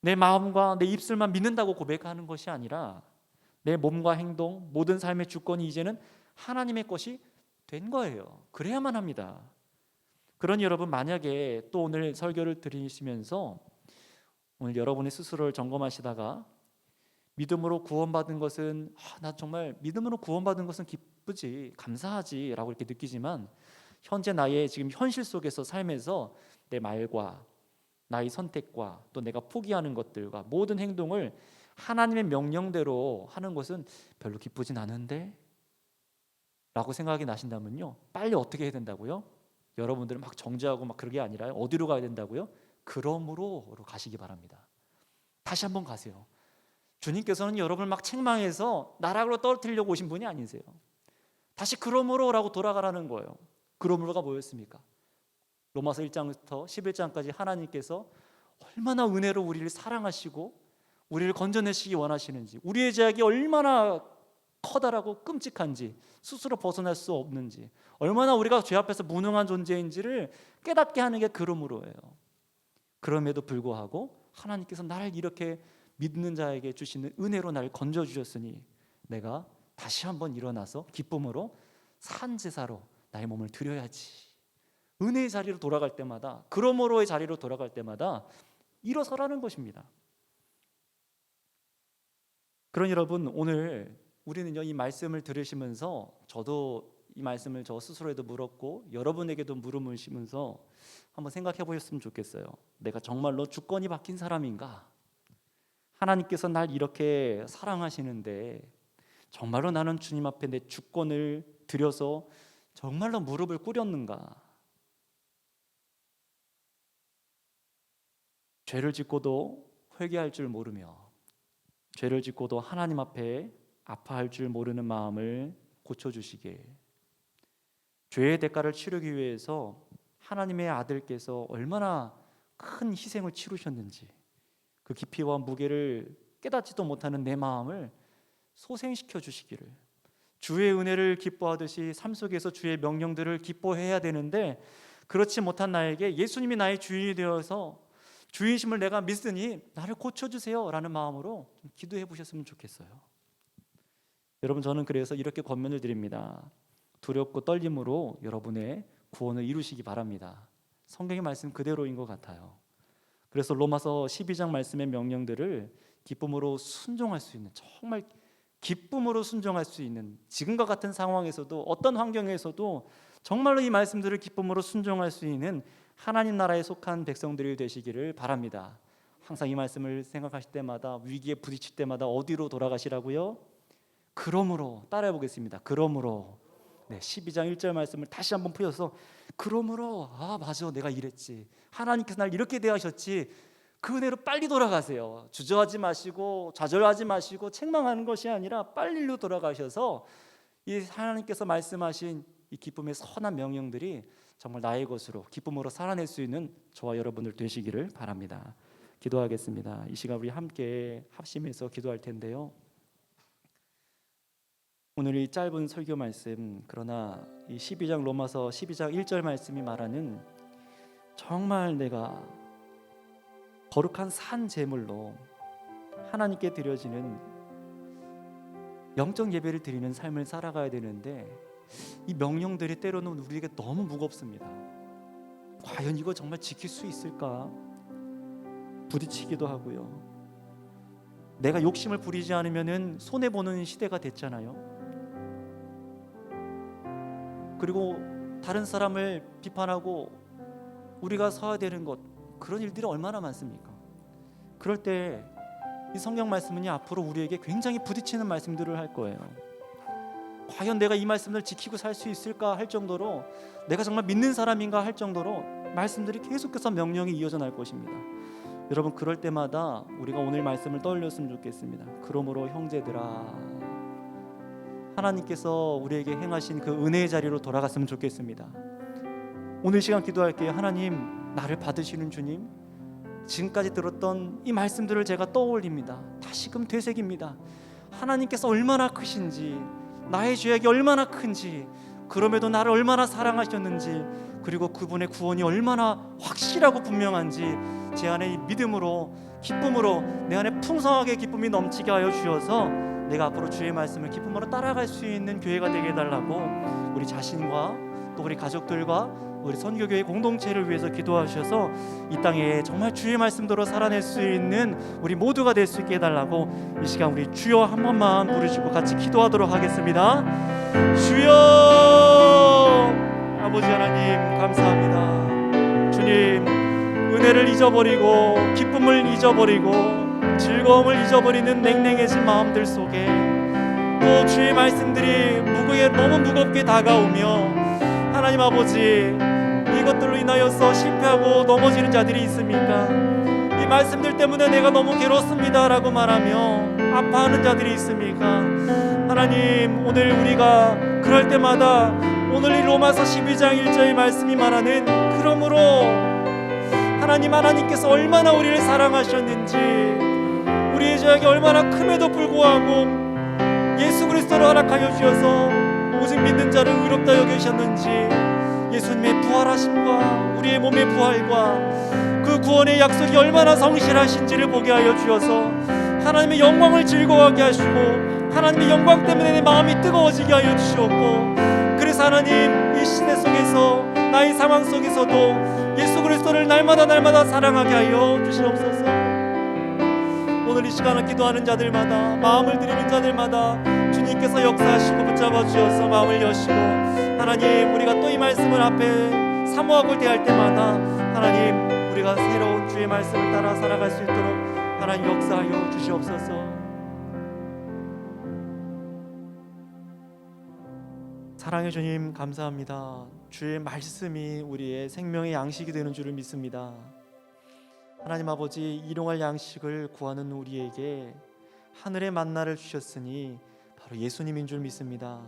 내 마음과 내 입술만 믿는다고 고백하는 것이 아니라 내 몸과 행동, 모든 삶의 주권이 이제는 하나님의 것이 된 거예요. 그래야만 합니다. 그러니 여러분, 만약에 또 오늘 설교를 들으시면서 오늘 여러분의 스스로를 점검하시다가 믿음으로 구원받은 것은 나 정말 믿음으로 구원받은 것은 기쁘지, 감사하지 라고 이렇게 느끼지만 현재 나의 지금 현실 속에서 삶에서 내 말과 나의 선택과 또 내가 포기하는 것들과 모든 행동을 하나님의 명령대로 하는 것은 별로 기쁘진 않은데 라고 생각이 나신다면요, 빨리 어떻게 해야 된다고요? 여러분들은 막 정죄하고 막 그런 게 아니라 어디로 가야 된다고요? 그러므로로 가시기 바랍니다. 다시 한번 가세요. 주님께서는 여러분을 막 책망해서 나락으로 떨어뜨리려고 오신 분이 아니세요. 다시 그러므로라고 돌아가라는 거예요. 그러므로가 뭐였습니까? 로마서 1장부터 11장까지 하나님께서 얼마나 은혜로 우리를 사랑하시고 우리를 건져내시기 원하시는지, 우리의 죄악이 얼마나 커다라고 끔찍한지, 스스로 벗어날 수 없는지, 얼마나 우리가 죄 앞에서 무능한 존재인지를 깨닫게 하는 게 그러므로예요. 그럼에도 불구하고 하나님께서 나를 이렇게 믿는 자에게 주시는 은혜로 나를 건져주셨으니 내가 다시 한번 일어나서 기쁨으로 산 제사로 나의 몸을 드려야지. 은혜의 자리로 돌아갈 때마다, 그러므로의 자리로 돌아갈 때마다 일어서라는 것입니다. 그러니 여러분, 오늘 우리는요, 이 말씀을 들으시면서 저도 이 말씀을 저 스스로에도 물었고 여러분에게도 물으시면서 한번 생각해 보셨으면 좋겠어요. 내가 정말로 주권이 바뀐 사람인가? 하나님께서 날 이렇게 사랑하시는데 정말로 나는 주님 앞에 내 주권을 들여서 정말로 무릎을 꿇였는가? 죄를 짓고도 회개할 줄 모르며 죄를 짓고도 하나님 앞에 아파할 줄 모르는 마음을 고쳐주시게, 죄의 대가를 치르기 위해서 하나님의 아들께서 얼마나 큰 희생을 치르셨는지 그 깊이와 무게를 깨닫지도 못하는 내 마음을 소생시켜 주시기를, 주의 은혜를 기뻐하듯이 삶 속에서 주의 명령들을 기뻐해야 되는데 그렇지 못한 나에게 예수님이 나의 주인이 되어서 주인심을 내가 믿으니 나를 고쳐주세요 라는 마음으로 좀 기도해 보셨으면 좋겠어요. 여러분, 저는 그래서 이렇게 권면을 드립니다. 두렵고 떨림으로 여러분의 구원을 이루시기 바랍니다. 성경의 말씀 그대로인 것 같아요. 그래서 로마서 12장 말씀의 명령들을 기쁨으로 순종할 수 있는, 정말 기쁨으로 순종할 수 있는, 지금과 같은 상황에서도 어떤 환경에서도 정말로 이 말씀들을 기쁨으로 순종할 수 있는 하나님 나라에 속한 백성들이 되시기를 바랍니다. 항상 이 말씀을 생각하실 때마다, 위기에 부딪힐 때마다 어디로 돌아가시라고요? 그러므로. 따라해 보겠습니다. 그러므로. 12장 1절 말씀을 다시 한번 푸셔서 그러므로, 맞아, 내가 이랬지, 하나님께서 날 이렇게 대하셨지, 그 은혜로 빨리 돌아가세요. 주저하지 마시고 좌절하지 마시고 책망하는 것이 아니라 빨리 일로 돌아가셔서 이 하나님께서 말씀하신 이 기쁨의 선한 명령들이 정말 나의 것으로 기쁨으로 살아낼 수 있는 저와 여러분들 되시기를 바랍니다. 기도하겠습니다. 이 시간 우리 함께 합심해서 기도할 텐데요, 오늘 이 짧은 설교 말씀, 그러나 이 12장 로마서 12장 1절 말씀이 말하는 정말 내가 거룩한 산 제물로 하나님께 드려지는 영적 예배를 드리는 삶을 살아가야 되는데 이 명령들이 때로는 우리에게 너무 무겁습니다. 과연 이거 정말 지킬 수 있을까? 부딪히기도 하고요. 내가 욕심을 부리지 않으면 손해보는 시대가 됐잖아요. 그리고 다른 사람을 비판하고 우리가 서야 되는 것, 그런 일들이 얼마나 많습니까? 그럴 때 이 성경 말씀은 앞으로 우리에게 굉장히 부딪히는 말씀들을 할 거예요. 과연 내가 이 말씀을 지키고 살 수 있을까 할 정도로, 내가 정말 믿는 사람인가 할 정도로 말씀들이 계속해서 명령이 이어져 날 것입니다. 여러분, 그럴 때마다 우리가 오늘 말씀을 떠올렸으면 좋겠습니다. 그러므로 형제들아, 하나님께서 우리에게 행하신 그 은혜의 자리로 돌아갔으면 좋겠습니다. 오늘 시간 기도할게요. 하나님, 나를 받으시는 주님, 지금까지 들었던 이 말씀들을 제가 떠올립니다. 다시금 되새깁니다. 하나님께서 얼마나 크신지, 나의 죄악이 얼마나 큰지, 그럼에도 나를 얼마나 사랑하셨는지, 그리고 그분의 구원이 얼마나 확실하고 분명한지 제 안에 믿음으로, 기쁨으로, 내 안에 풍성하게 기쁨이 넘치게 하여 주셔서 내가 앞으로 주의 말씀을 기쁨으로 따라갈 수 있는 교회가 되게 해달라고 우리 자신과 또 우리 가족들과 우리 선교교회 공동체를 위해서 기도하셔서 이 땅에 정말 주의 말씀대로 살아낼 수 있는 우리 모두가 될 수 있게 해달라고 이 시간 우리 주여 한 번만 부르시고 같이 기도하도록 하겠습니다. 주여, 아버지 하나님 감사합니다. 주님, 은혜를 잊어버리고 기쁨을 잊어버리고 즐거움을 잊어버리는 냉랭해진 마음들 속에 또 주의 말씀들이 너무 무겁게 다가오며 하나님 아버지, 이것들로 인하여서 실패하고 넘어지는 자들이 있습니까? 이 말씀들 때문에 내가 너무 괴롭습니다 라고 말하며 아파하는 자들이 있습니까? 하나님, 오늘 우리가 그럴 때마다 오늘 이 로마서 12장 1절의 말씀이 말하는 그러므로 하나님께서 얼마나 우리를 사랑하셨는지, 우리의 죄악이 얼마나 큼에도 불구하고 예수 그리스도를 허락하여 주셔서 오직 믿는 자를 의롭다 여기셨는지, 예수님의 부활하심과 우리의 몸의 부활과 그 구원의 약속이 얼마나 성실하신지를 보게 하여 주셔서 하나님의 영광을 즐거워하게 하시고 하나님의 영광 때문에 내 마음이 뜨거워지게 하여 주시옵고, 그래서 하나님, 이 시대 속에서 나의 상황 속에서도 예수 그리스도를 날마다 사랑하게 하여 주시옵소서. 오늘 이 시간을 기도하는 자들마다, 마음을 드리는 자들마다 주님께서 역사하시고 붙잡아 주셔서 마음을 여시고, 하나님, 우리가 또 이 말씀을 앞에 사모하고 대할 때마다 하나님, 우리가 새로운 주의 말씀을 따라 살아갈 수 있도록 하나님 역사하여 주시옵소서. 사랑의 주님 감사합니다. 주의 말씀이 우리의 생명의 양식이 되는 줄을 믿습니다. 하나님 아버지, 일용할 양식을 구하는 우리에게 하늘의 만나를 주셨으니 바로 예수님인 줄 믿습니다.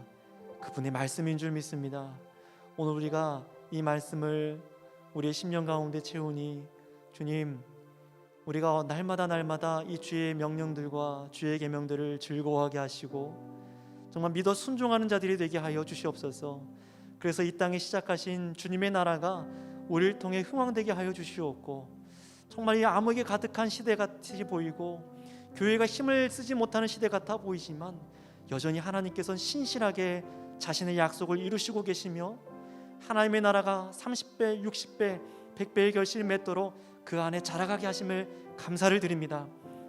그분의 말씀인 줄 믿습니다. 오늘 우리가 이 말씀을 우리의 심령 가운데 채우니 주님, 우리가 날마다 이 주의 명령들과 주의 계명들을 즐거워하게 하시고 정말 믿어 순종하는 자들이 되게 하여 주시옵소서. 그래서 이 땅에 시작하신 주님의 나라가 우리를 통해 흥왕되게 하여 주시옵고, 정말 이 암흑에 가득한 시대 같이 보이고 교회가 힘을 쓰지 못하는 시대 같아 보이지만 여전히 하나님께서는 신실하게 자신의 약속을 이루시고 계시며 하나님의 나라가 30배, 60배, 100배의 결실을 맺도록 그 안에 자라가게 하심을 감사를 드립니다.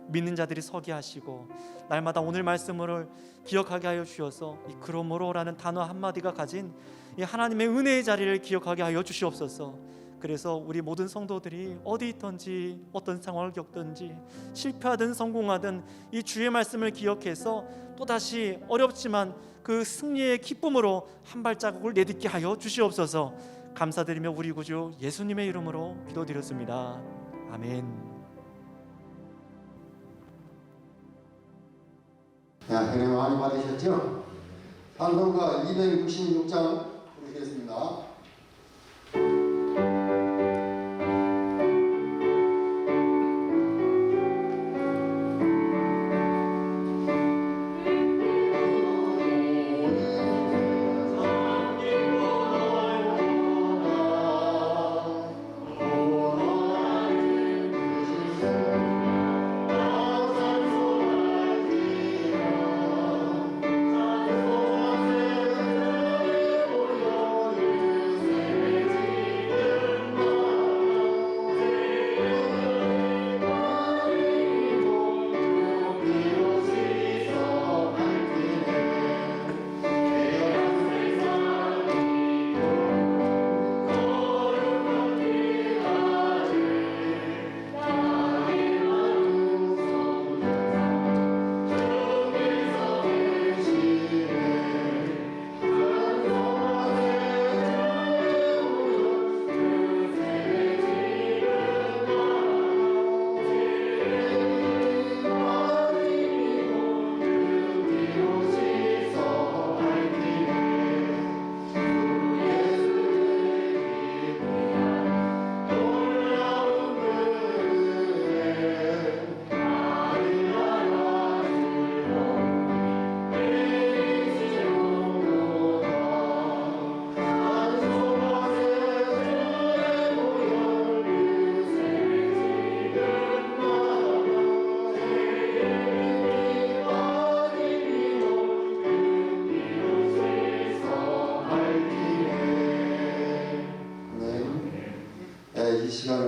믿는 자들이 서게 하시고 날마다 오늘 말씀을 기억하게 하여 주셔서 이 그러므로라는 단어 한마디가 가진 이 하나님의 은혜의 자리를 기억하게 하여 주시옵소서. 그래서 우리 모든 성도들이 어디 있든지 어떤 상황을 겪든지 실패하든 성공하든 이 주의 말씀을 기억해서 또다시 어렵지만 그 승리의 기쁨으로 한 발자국을 내딛게 하여 주시옵소서. 감사드리며 우리 구주 예수님의 이름으로 기도드렸습니다. 아멘. 은혜 많이 받으셨죠? 찬송가 266장 부르시겠습니다.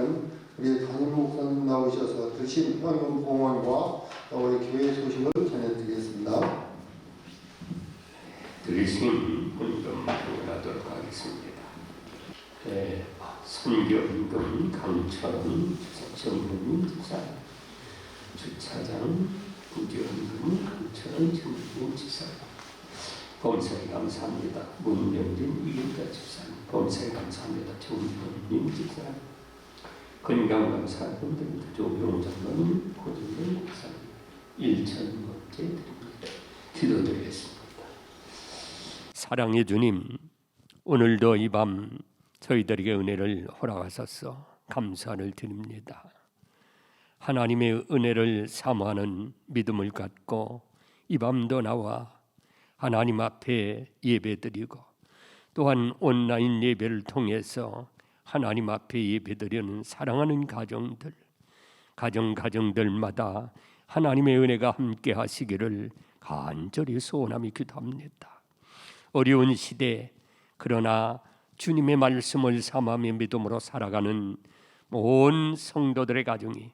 이번에는 우리 담임 목사님 나오셔서 드신 평양 공원과 우리 교회 소식을 전해드리겠습니다. 드리신 헌금 봉헌하도록 하겠습니다. 선교임금 강철원 정문님 지사, 주차장 부교임금 강철원 정문님 지사, 범사에 감사합니다. 문병진 이윤자 집사님, 범사에 감사합니다. 정문님 지사, 건강 감사합니다. 조병장로님, 고진경 목사님, 1,000번째 드립니다. 기도드리겠습니다. 사랑의 주님, 오늘도 이 밤 저희들에게 은혜를 허락하셔서 감사를 드립니다. 하나님의 은혜를 사모하는 믿음을 갖고 이 밤도 나와 하나님 앞에 예배드리고 또한 온라인 예배를 통해서 하나님 앞에 예배드리는 사랑하는 가정들마다 하나님의 은혜가 함께 하시기를 간절히 소원하며 기도합니다. 어려운 시대, 그러나 주님의 말씀을 삼하며 믿음으로 살아가는 온 성도들의 가정이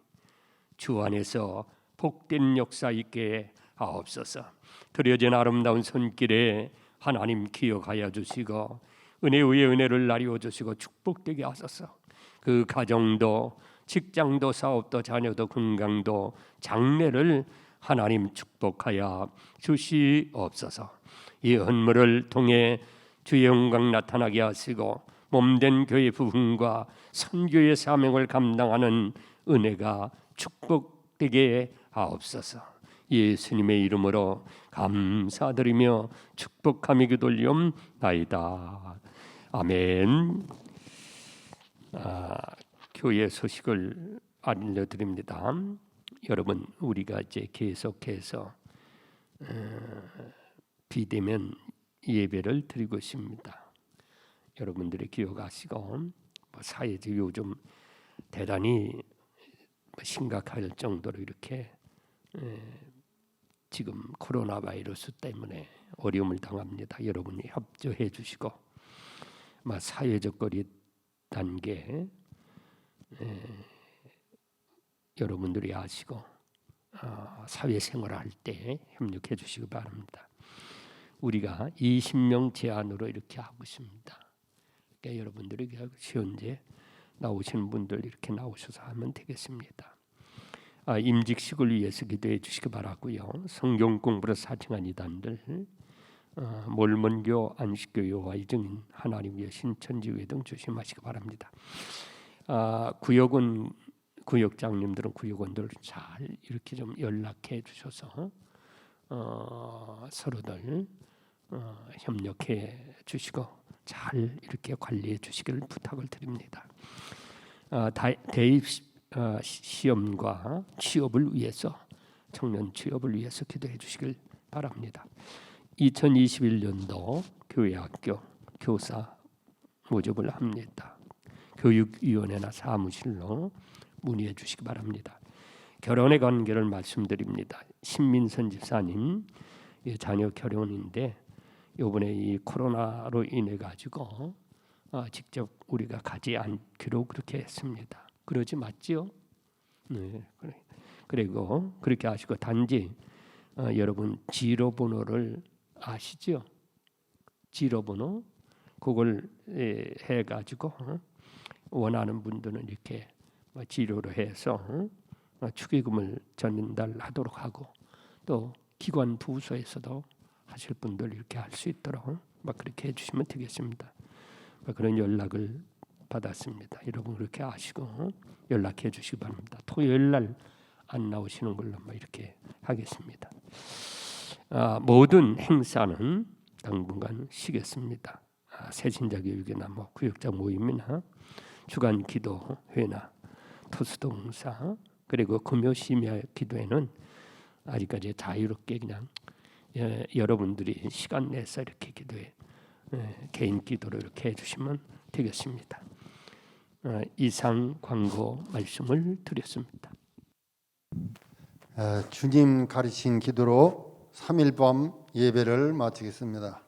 주 안에서 복된 역사 있게 하옵소서. 드려진 아름다운 손길에 하나님 기억하여 주시고 은혜 위에 은혜를 나리워 주시고 축복되게 하소서. 그 가정도 직장도 사업도 자녀도 건강도 장래를 하나님 축복하여 주시옵소서. 이 헌물을 통해 주의 영광 나타나게 하시고 몸된 교회 부흥과 선교의 사명을 감당하는 은혜가 축복되게 하옵소서. 예수님의 이름으로 감사드리며 축복하며 기도올리옵나이다. 아멘. 교회 소식을 알려드립니다. 여러분, 우리가 이제 계속해서 비대면 예배를 드리고 있습니다. 여러분들이 기억하시고 사회적 요즘 대단히 심각할 정도로 이렇게 지금 코로나 바이러스 때문에 어려움을 당합니다. 여러분이 협조해 주시고 사회적 거리 단계 여러분들이 아시고 사회생활을 할 때 협력해 주시기 바랍니다. 우리가 20명 제한으로 이렇게 하고 있습니다. 그러니까 여러분들이 현재 나오시는 분들 이렇게 나오셔서 하면 되겠습니다. 임직식을 위해서 기도해 주시기 바라고요. 성경 공부를 사칭한 이단들, 몰몬교, 안식교, 여호와 증인, 하나님 위해 신천지회 등 조심하시기 바랍니다. 구역은 구역장님들은 구역원들 잘 이렇게 좀 연락해 주셔서 서로들 협력해 주시고 잘 이렇게 관리해 주시기를 부탁을 드립니다. 대입 시험과 취업을 위해서 청년 취업을 위해서 기도해 주시길 바랍니다. 2021년도 교회학교 교사 모집을 합니다. 교육위원회나 사무실로 문의해 주시기 바랍니다. 결혼의 관계를 말씀드립니다. 신민선 집사님 자녀 결혼인데 이번에 이 코로나로 인해 가지고 직접 우리가 가지 않기로 그렇게 했습니다. 그러지 맞지요? 네, 그리고 그렇게 하시고 단지 여러분 지로번호를 아시죠? 지로번호 그걸 해가지고 원하는 분들은 이렇게 지로로 해서 축의금을 전달하도록 하고 또 기관 부서에서도 하실 분들 이렇게 할 수 있도록 그렇게 해주시면 되겠습니다. 그런 연락을 받았습니다. 여러분 그렇게 아시고 연락해 주시기 바랍니다. 토요일 날 안 나오시는 걸로 이렇게 하겠습니다. 모든 행사는 당분간 쉬겠습니다. 새신자 교육이나 구역자 모임이나 주간 기도회나 토스동사 그리고 금요 심야 기도회는 아직까지 자유롭게 그냥 여러분들이 시간 내서 이렇게 기도해 개인 기도로 이렇게 해주시면 되겠습니다. 이상 광고 말씀을 드렸습니다. 주님 가르친 기도로 3일 밤 예배를 마치겠습니다.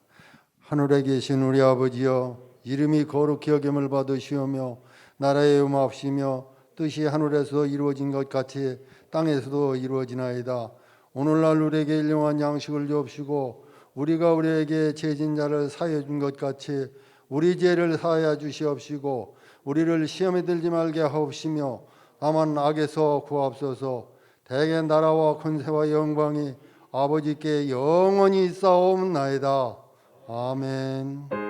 하늘에 계신 우리 아버지여, 이름이 거룩히 여김을 받으시오며 나라의 음하옵시며 뜻이 하늘에서 이루어진 것 같이 땅에서도 이루어지나이다. 오늘날 우리에게 일용할 양식을 주옵시고 우리가 우리에게 죄진 자를 사하여 준 것 같이 우리 죄를 사하여 주시옵시고 우리를 시험에 들지 말게 하옵시며 다만 악에서 구하옵소서. 대개 나라와 권세와 영광이 아버지께 영원히 있사옵나이다. 아멘.